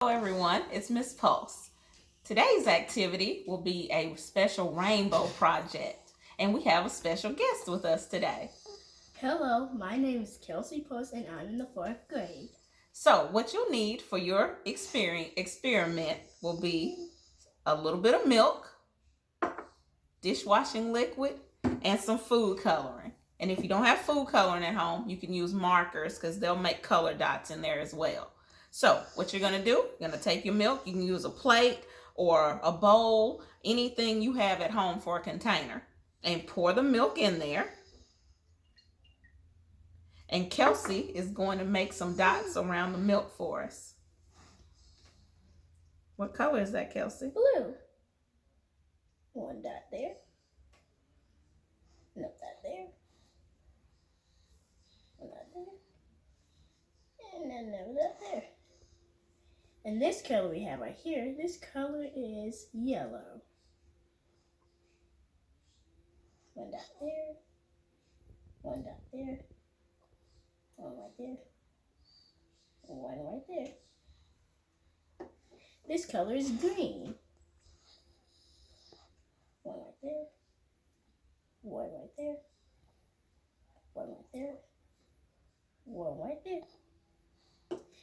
Hello everyone, it's Miss Pulse. Today's activity will be a special rainbow project, and we have a special guest with us today. Hello, my name is Kelsey Post and I'm in the 4th grade. So what you'll need for your experiment will be a little bit of milk, dishwashing liquid, and some food coloring. And if you don't have food coloring at home, you can use markers because they'll make color dots in there as well. So what you're going to do, you're going to take your milk. You can use a plate or a bowl, anything you have at home for a container, and pour the milk in there. And Kelsey is going to make some dots around the milk for us. What color is that, Kelsey? Blue. One dot there. Another dot there. One dot there. And another dot there. And this color we have right here, this color is yellow. One dot there. One dot there. One right there. One right there. This color is green. One right there. One right there. One right there. One right there.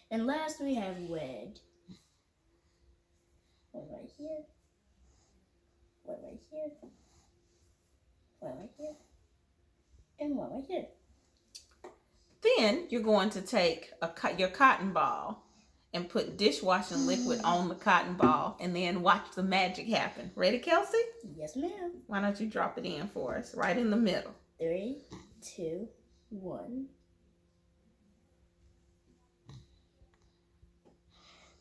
And last we have red. One right here. One right here. One right here. And one right here. Then you're going to take your cotton ball and put dishwashing liquid on the cotton ball and then watch the magic happen. Ready, Kelsey? Yes, ma'am. Why don't you drop it in for us, right in the middle. 3, 2, 1.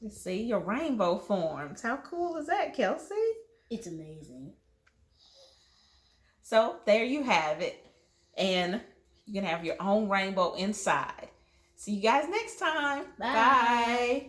You see, your rainbow forms. How cool is that, Kelsey? It's amazing. So there you have it. And you can have your own rainbow inside. See you guys next time. Bye. Bye.